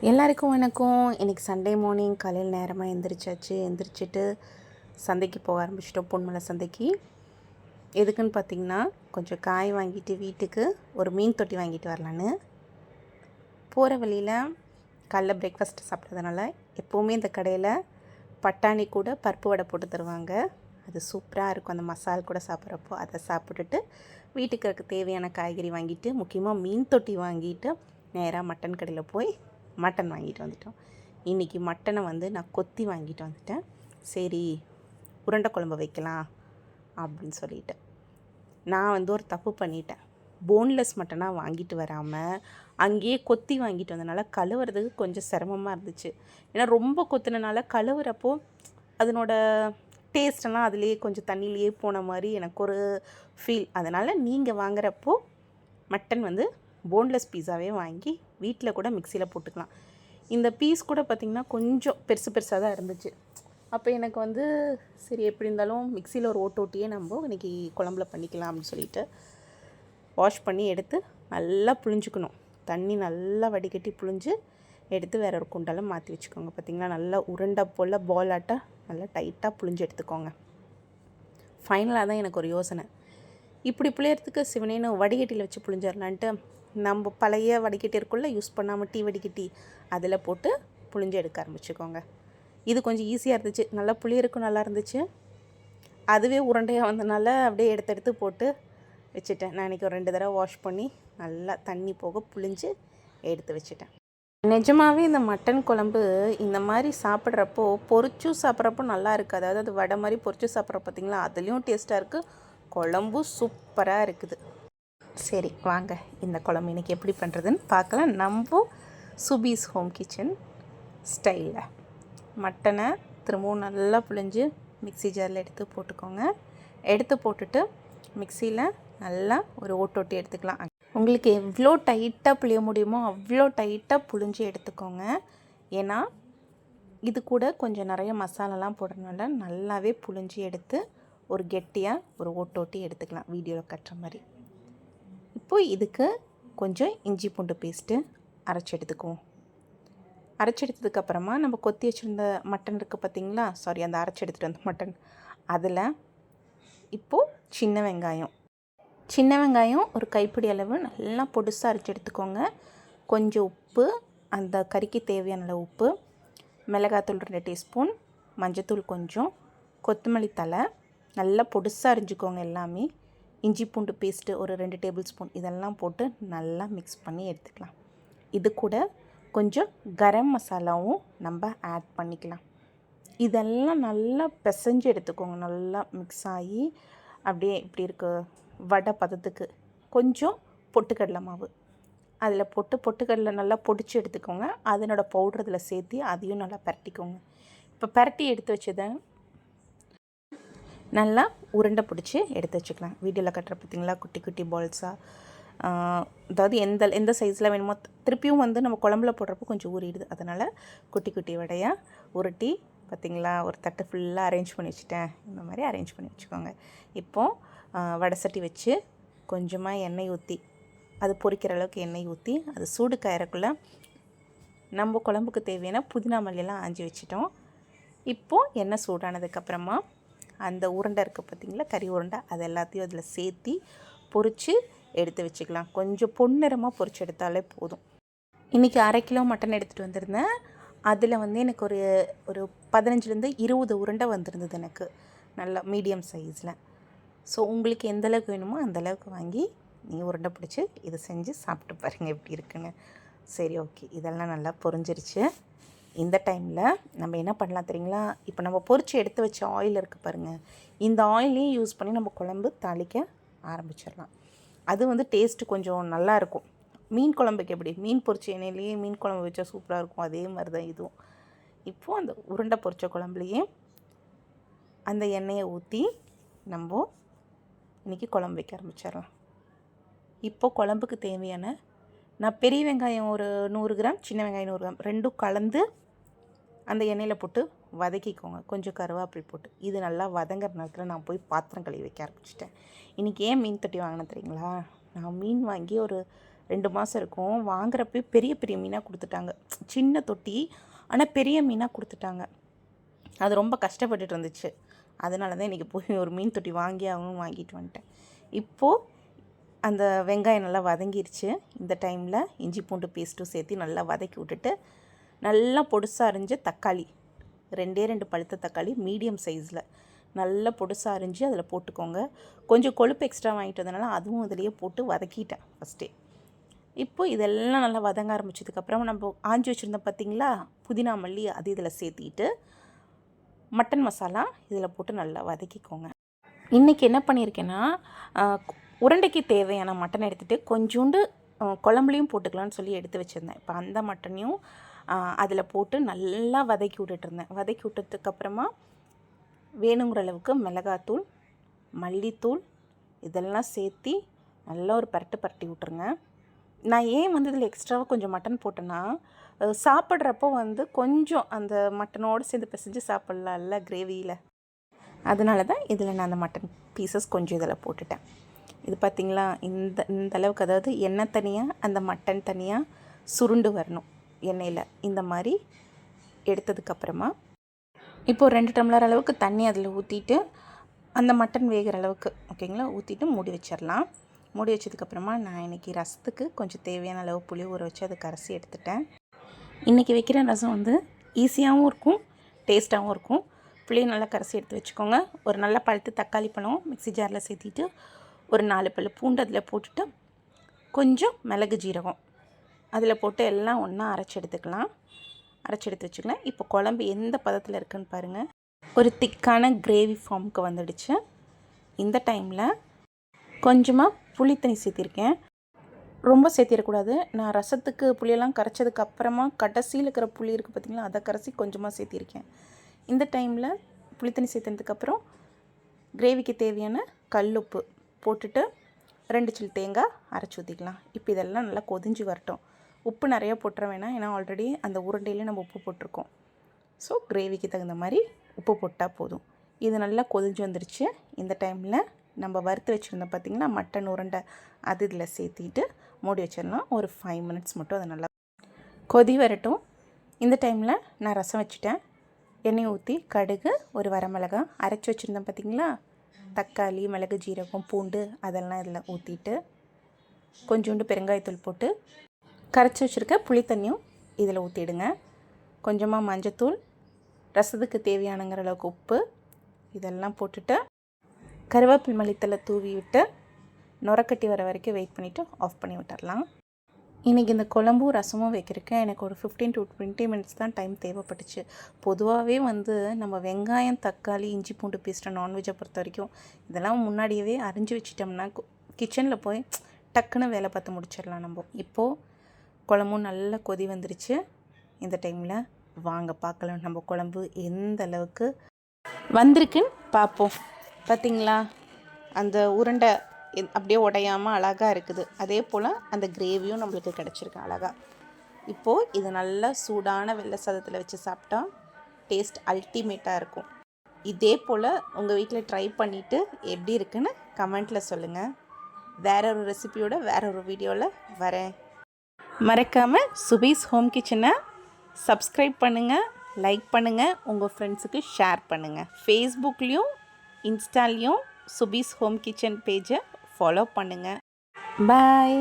எல்லாருக்கும் வணக்கம். இன்றைக்கி சண்டே மார்னிங் காலையில் நேரமாக எந்திரிச்சிட்டு சந்தைக்கு போக ஆரம்பிச்சிட்டோம். பொன்மலை சந்தைக்கு. எதுக்குன்னு பார்த்திங்கன்னா, கொஞ்சம் காய் வாங்கிட்டு வீட்டுக்கு ஒரு மீன் தொட்டி வாங்கிட்டு வரலான்னு. போகிற வழியில் காலைல பிரேக்ஃபாஸ்ட் சாப்பிட்றதுனால எப்போவுமே இந்த கடையில் பட்டாணி கூட பருப்பு வடை போட்டு தருவாங்க. அது சூப்பராக இருக்கும். அந்த மசால் கூட சாப்பிட்றப்போ அதை சாப்பிட்டுட்டு வீட்டுக்கு இருக்க தேவையான காய்கறி வாங்கிட்டு, முக்கியமாக மீன் தொட்டி வாங்கிட்டு நேராக மட்டன் கடையில் போய் மட்டன் வாங்கிட்டு வந்துட்டோம். இன்றைக்கி மட்டனை நான் கொத்தி வாங்கிட்டு வந்துட்டேன். சரி, உருண்டை குழம்பு வைக்கலாம் அப்படின்னு சொல்லிட்டு நான் ஒரு தப்பு பண்ணிட்டேன். போன்லெஸ் மட்டனாக வாங்கிட்டு வராமல் அங்கேயே கொத்தி வாங்கிட்டு வந்தனால கழுவுறதுக்கு கொஞ்சம் சிரமமாக இருந்துச்சு. ஏன்னா ரொம்ப கொத்தினால கழுவுறப்போ அதனோட டேஸ்டெல்லாம் அதுலேயே கொஞ்சம் தண்ணியிலேயே போன மாதிரி எனக்கு ஒரு ஃபீல். அதனால் நீங்கள் வாங்குறப்போ மட்டன் போன்லெஸ் பீஸாவே வாங்கி வீட்டில் கூட மிக்சியில் போட்டுக்கலாம். இந்த பீஸ் கூட பார்த்திங்கன்னா கொஞ்சம் பெருசாக தான் இருந்துச்சு. அப்போ எனக்கு சரி, எப்படி இருந்தாலும் மிக்சியில் ஒரு ஓட்டியே நம்ம இன்றைக்கி குழம்புல பண்ணிக்கலாம் அப்படின்னு சொல்லிட்டு வாஷ் பண்ணி எடுத்து நல்லா புழிஞ்சுக்கணும். தண்ணி நல்லா வடிகட்டி புழிஞ்சு எடுத்து வேறு ஒரு குண்டால் மாற்றி வச்சுக்கோங்க. பார்த்திங்கன்னா நல்லா உருண்டை போல் பால் ஆட்டாக நல்லா டைட்டாக புழிஞ்சு எடுத்துக்கோங்க. ஃபைனலாக தான் எனக்கு ஒரு யோசனை, இப்படி புளியறதுக்கு சிவனேன்னு வடிகட்டியில் வச்சு புழிஞ்சிடலான்ட்டு நம்ம பழைய வடிகட்டி இருக்குள்ள யூஸ் பண்ணாமல் டீ வடிகட்டி அதில் போட்டு புழிஞ்சு எடுக்க ஆரம்பிச்சுக்கோங்க. இது கொஞ்சம் ஈஸியாக இருந்துச்சு. நல்லா புளியறக்கும் நல்லா இருந்துச்சு. அதுவே உருண்டையாக வந்தனால அப்படியே எடுத்து போட்டு வச்சுட்டேன். நான் இன்றைக்கி ஒரு 2 தடவை வாஷ் பண்ணி நல்லா தண்ணி போக புழிஞ்சு எடுத்து வச்சுட்டேன். நிஜமாகவே இந்த மட்டன் குழம்பு இந்த மாதிரி சாப்பிட்றப்போ பொரிச்சும் சாப்பிட்றப்போ நல்லா இருக்குது. அதாவது அது வடை மாதிரி பொரிச்சு சாப்பிட்றப்ப பார்த்திங்களா, அதுலேயும் டேஸ்ட்டாக இருக்குது, குழம்பும் சூப்பராக இருக்குது. சரி வாங்க, இந்த குழம்பு இன்றைக்கி எப்படி பண்ணுறதுன்னு பார்க்கலாம். நம்ம சுபீஸ் ஹோம் கிச்சன் ஸ்டைலில் மட்டனை திரும்பவும் நல்லா புழிஞ்சு மிக்ஸி ஜாரில் எடுத்து போட்டுக்கோங்க. எடுத்து போட்டுட்டு மிக்சியில் நல்லா ஒரு ஓட்டி எடுத்துக்கலாம். உங்களுக்கு எவ்வளோ டைட்டாக புளிய முடியுமோ அவ்வளோ டைட்டாக புழிஞ்சு எடுத்துக்கோங்க. ஏன்னா இது கூட கொஞ்சம் நிறைய மசாலாலாம் போடுறதுனால நல்லாவே புழிஞ்சு எடுத்து ஒரு கெட்டியாக ஒரு ஓட்டி எடுத்துக்கலாம், வீடியோவில் கட்டுற மாதிரி. இப்போது இதுக்கு கொஞ்சம் இஞ்சி பூண்டு பேஸ்ட்டு அரைச்சி எடுத்துக்குவோம். அரைச்சி எடுத்ததுக்கப்புறமா நம்ம கொத்தி வச்சுருந்த மட்டன் இருக்குது பார்த்திங்களா, அந்த அரைச்சி எடுத்துகிட்டு வந்த மட்டன், அதில் இப்போது சின்ன வெங்காயம் ஒரு கைப்பிடி அளவு நல்லா பொடிசாக அரைச்சி எடுத்துக்கோங்க. கொஞ்சம் உப்பு, அந்த கறிக்கு தேவையான அளவு உப்பு, மிளகாத்தூள் 2 டீஸ்பூன், மஞ்சத்தூள் கொஞ்சம், கொத்தமல்லி தழை நல்லா பொடிசாக அரிஞ்சிக்கோங்க எல்லாமே. இஞ்சி பூண்டு பேஸ்ட்டு ஒரு 2 டேபிள் ஸ்பூன், இதெல்லாம் போட்டு நல்லா மிக்ஸ் பண்ணி எடுத்துக்கலாம். இது கூட கொஞ்சம் கரம் மசாலாவும் நம்ம ஆட் பண்ணிக்கலாம். இதெல்லாம் நல்லா பிசைஞ்சு எடுத்துக்கோங்க. நல்லா மிக்ஸ் ஆகி அப்படியே இப்படி இருக்க வடை பதத்துக்கு கொஞ்சம் பொட்டுக்கடலை மாவு அதில் போட்டு பொட்டுக்கடலை நல்லா பொடிச்சு எடுத்துக்கோங்க. அதனோட பவுடர் இதில் சேர்த்து அதையும் நல்லா பரட்டிக்கோங்க. இப்போ பரட்டி எடுத்து வச்சதை நல்லா உருண்டை பிடிச்சி எடுத்து வச்சுக்கலாம். வீடியோவில் கட்டுற பார்த்திங்களா, குட்டி குட்டி பால்ஸாக, அதாவது எந்த சைஸில் வேணுமோ. திருப்பியும் நம்ம குழம்புல போடுறப்போ கொஞ்சம் ஊறிடுது, அதனால் குட்டி குட்டி வடையாக உருட்டி பார்த்திங்களா ஒரு தட்டு ஃபுல்லாக அரேஞ்ச் பண்ணி வச்சுட்டேன். இந்த மாதிரி அரேஞ்ச் பண்ணி வச்சுக்கோங்க. இப்போது வடை சட்டி வச்சு கொஞ்சமாக எண்ணெய் ஊற்றி, அது பொரிக்கிற அளவுக்கு எண்ணெய் ஊற்றி அது சூடு காயறக்குள்ளே நம்ம குழம்புக்கு தேவையான புதினா மல்லியெல்லாம் ஆஞ்சி வச்சிட்டோம். இப்போது எண்ணெய் சூடானதுக்கப்புறமா அந்த உருண்டை இருக்குது பார்த்திங்களா, கறி உருண்டை, அது எல்லாத்தையும் அதில் சேர்த்தி பொரித்து எடுத்து வச்சுக்கலாம். கொஞ்சம் பொன்னிறமாக பொரித்து எடுத்தாலே போதும். இன்றைக்கி 1/2 கிலோ மட்டன் எடுத்துகிட்டு வந்திருந்தேன். அதில் எனக்கு ஒரு 15லேருந்து 20 உருண்டை வந்திருந்தது எனக்கு, நல்லா மீடியம் சைஸில். ஸோ உங்களுக்கு எந்தளவுக்கு வேணுமோ அந்தளவுக்கு வாங்கி நீங்கள் உருண்டை பிடிச்சி இதை செஞ்சு சாப்பிட்டு பாருங்கள் எப்படி இருக்குன்னு. சரி, ஓகே, இதெல்லாம் நல்லா பொரிஞ்சிருச்சு. இந்த டைமில் நம்ம என்ன பண்ணலாம் தெரியுங்களா, இப்போ நம்ம பொரித்து எடுத்து வச்ச ஆயில் இருக்குது பாருங்கள், இந்த ஆயிலையும் யூஸ் பண்ணி நம்ம குழம்பு தாளிக்க ஆரம்பிச்சிடலாம். அது டேஸ்ட்டு கொஞ்சம் நல்லாயிருக்கும். மீன் குழம்புக்கு எப்படி மீன் பொரிச்ச எண்ணெயிலேயே மீன் குழம்பு வச்சா சூப்பராக இருக்கும், அதே மாதிரி தான் இதுவும். இப்போது அந்த உருண்டை பொரிச்ச குழம்புலையே அந்த எண்ணெயை ஊற்றி நம்ம இன்றைக்கி குழம்பு வைக்க ஆரம்பிச்சிடலாம். இப்போது குழம்புக்கு தேவையான, நான் பெரிய வெங்காயம் ஒரு 100 கிராம், சின்ன வெங்காயம் 100 கிராம், ரெண்டும் கலந்து அந்த எண்ணெயில் போட்டு வதக்கிக்கோங்க. கொஞ்சம் கருவேப்பிலை போட்டு இது நல்லா வதங்குற நேரத்தில் நான் போய் பாத்திரம் கழுவி வைக்க ஆரம்பிச்சிட்டேன். இன்றைக்கி ஏன் மீன் தொட்டி வாங்கினேன் தெரியுங்களா, நான் மீன் வாங்கி ஒரு 2 மாதம் இருக்கும். வாங்குறப்ப பெரிய பெரிய மீனாக கொடுத்துட்டாங்க. சின்ன தொட்டி ஆனால் பெரிய மீனாக கொடுத்துட்டாங்க. அது ரொம்ப கஷ்டப்பட்டுட்டு இருந்துச்சு. அதனால தான் இன்றைக்கி போய் ஒரு மீன் தொட்டி வாங்கி ஆகணும்னு வாங்கிட்டு வந்துட்டேன். இப்போது அந்த வெங்காயம் நல்லா வதங்கிருச்சு. இந்த டைமில் இஞ்சி பூண்டு பேஸ்ட்டும் சேர்த்து நல்லா வதக்கி விட்டுட்டு, நல்லா பொடுசாக அரிஞ்ச தக்காளி 2 பழுத்த தக்காளி மீடியம் சைஸில் நல்லா பொடுசாக அரிஞ்சு அதில் போட்டுக்கோங்க. கொஞ்சம் கொழுப்பு எக்ஸ்ட்ரா வாங்கிட்டு வந்தனால அதுவும் இதிலேயே போட்டு வதக்கிட்டேன் ஃபஸ்ட்டே. இப்போது இதெல்லாம் நல்லா வதங்க ஆரம்பிச்சதுக்கப்புறம் நம்ம ஆஞ்சி வச்சுருந்தோம் பார்த்திங்களா புதினா மல்லி, அது இதில் சேர்த்திட்டு மட்டன் மசாலா இதில் போட்டு நல்லா வதக்கிக்கோங்க. இன்றைக்கி என்ன பண்ணியிருக்கேன்னா, உருண்டைக்கு தேவையான மட்டன் எடுத்துகிட்டு கொஞ்சோண்டு குழம்புலையும் போட்டுக்கலான்னு சொல்லி எடுத்து வச்சுருந்தேன். இப்போ அந்த மட்டனையும் அதில் போட்டு நல்லா வதக்கி விட்டுட்டுருந்தேன். வதக்கி விட்டதுக்கப்புறமா வேணுங்கிற அளவுக்கு மிளகாத்தூள், மல்லித்தூள் இதெல்லாம் சேர்த்தி நல்லா ஒரு பரட்டி விட்டுருங்க. நான் ஏன் வந்து இதில் எக்ஸ்ட்ராவாக கொஞ்சம் மட்டன் போட்டேன்னா, சாப்பிட்றப்போ வந்து கொஞ்சம் அந்த மட்டனோடு சேர்ந்து பிசைஞ்சு சாப்பிட்லாம்ல கிரேவியில். அதனால தான் இதில் நான் அந்த மட்டன் பீசஸ் கொஞ்சம் இதில் போட்டுட்டேன். இது பார்த்திங்களா, இந்த அளவுக்கு, அதாவது எண்ணெய் தனியாக அந்த மட்டன் தனியாக சுருண்டு வரணும் எண்ணெயில். இந்த மாதிரி எடுத்ததுக்கப்புறமா இப்போது 2 டம்ளர் அளவுக்கு தண்ணி அதில் ஊற்றிட்டு அந்த மட்டன் வேகிற அளவுக்கு ஓகேங்களா ஊற்றிட்டு மூடி வச்சிடலாம். மூடி வச்சதுக்கப்புறமா நான் இன்றைக்கி ரசத்துக்கு கொஞ்சம் தேவையான அளவு புளி ஊற வச்சு அதை கரைச்சி எடுத்துட்டேன். இன்றைக்கி வைக்கிற ரசம் வந்து ஈஸியாகவும் இருக்கும், டேஸ்ட்டாகவும் இருக்கும். புளியை நல்லா கரைச்சி எடுத்து வச்சுக்கோங்க. ஒரு நல்ல பழுத்து தக்காளி பழம் மிக்ஸி ஜாரில் சேர்த்திட்டு ஒரு 4 பல் பூண்டு அதில் போட்டுட்டு கொஞ்சம் மிளகு ஜீரகம் அதில் போட்டு எல்லாம் ஒன்றா அரைச்சி எடுத்து வச்சுக்கலாம். இப்போ குழம்பு எந்த பதத்தில் இருக்குதுன்னு பாருங்கள். ஒரு திக்கான கிரேவி ஃபார்முக்கு வந்துடுச்சு. இந்த டைமில் கொஞ்சமாக புளி தண்ணி சேர்த்திருக்கேன். ரொம்ப சேர்த்திடக்கூடாது. நான் ரசத்துக்கு புளியெல்லாம் கரைச்சதுக்கு அப்புறமா கடைசியில் இருக்கிற புளி இருக்குது பார்த்திங்களா, அதை கரைச்சி கொஞ்சமாக சேர்த்திருக்கேன். இந்த டைமில் புளி தண்ணி சேர்த்ததுக்கப்புறம் கிரேவிக்கு தேவையான கல்லுப்பு போட்டுட்டு 2 சில்லு தேங்காய் அரைச்சி ஊற்றிக்கலாம். இப்போ இதெல்லாம் நல்லா கொதிஞ்சு வரட்டும். உப்பு நிறையா போட்டுற வேணாம், ஏன்னா ஆல்ரெடி அந்த உருண்டையில் நம்ம உப்பு போட்டிருக்கோம். ஸோ கிரேவிக்கு தகுந்த மாதிரி உப்பு போட்டால் போதும். இது நல்லா கொதிஞ்சு வந்துருச்சு. இந்த டைமில் நம்ம வறுத்து வச்சுருந்தோம் பார்த்திங்கன்னா மட்டன் உருண்டை, அது இதில் சேர்த்திட்டு மூடி வச்சிடலாம். ஒரு 5 மினிட்ஸ் மட்டும் அதை நல்லா கொதி வரட்டும். இந்த டைமில் நான் ரசம் வச்சுட்டேன். எண்ணெய் ஊற்றி கடுகு, ஒரு வரமிளகா, அரைச்சி வச்சுருந்தேன் பார்த்திங்களா தக்காளி, மிளகு ஜீரகம், பூண்டு அதெல்லாம் இதில் ஊற்றிட்டு கொஞ்சோண்டு பெருங்காயத்தூள் போட்டு கரைச்சி வச்சுருக்க புளி தண்ணியும் இதில் ஊற்றிடுங்க. கொஞ்சமாக மஞ்சத்தூள், ரசத்துக்கு தேவையானங்கிற அளவுக்கு உப்பு இதெல்லாம் போட்டுட்டு கருவேப்பிலை மல்லித்தலை தூவி விட்டு நுரக்கட்டி வர வரைக்கும் வெயிட் பண்ணிவிட்டு ஆஃப் பண்ணி விட்டுடலாம். இன்றைக்கி இந்த குழம்பும் ரசமும் வைக்கிறதுக்கு எனக்கு ஒரு 15 to 20 மினிட்ஸ் தான் டைம் தேவைப்பட்டுச்சு. பொதுவாகவே வந்து நம்ம வெங்காயம், தக்காளி, இஞ்சி பூண்டு பேஸ்ட்டு நான்வெஜ்ஜை பொறுத்த வரைக்கும் இதெல்லாம் முன்னாடியே அரிஞ்சு வச்சிட்டோம்னா கிச்சனில் போய் டக்குன்னு வேலை பார்த்து முடிச்சிடலாம் நம்ம. இப்போது குழம்பும் நல்லா கொதி வந்துருச்சு. இந்த டைமில் வாங்க பார்க்கலாம் நம்ம குழம்பு எந்த அளவுக்கு வந்திருக்குன்னு பார்ப்போம். பார்த்திங்களா, அந்த உருண்டை அப்படியே உடையாமல் அழகாக இருக்குது. அதே போல் அந்த கிரேவியும் நம்மளுக்கு கிடச்சிருக்கு அழகாக. இப்போது இது நல்லா சூடான வெள்ளை சாதத்தில் வச்சு சாப்பிட்டா டேஸ்ட் அல்டிமேட்டாக இருக்கும். இதே போல் உங்கள் வீட்டில் ட்ரை பண்ணிவிட்டு எப்படி இருக்குன்னு கமெண்ட்டில் சொல்லுங்கள். வேறு ஒரு ரெசிபியோட வேறு ஒரு வீடியோவில் வரேன். மறக்காமல் சுபீஸ் ஹோம் கிச்சனை சப்ஸ்கிரைப் பண்ணுங்கள், லைக் பண்ணுங்கள், உங்கள் ஃப்ரெண்ட்ஸுக்கு ஷேர் பண்ணுங்கள். ஃபேஸ்புக்லேயும் இன்ஸ்டாலேயும் சுபீஸ் ஹோம் கிச்சன் பேஜை ஃபாலோ பண்ணுங்கள். பாய்.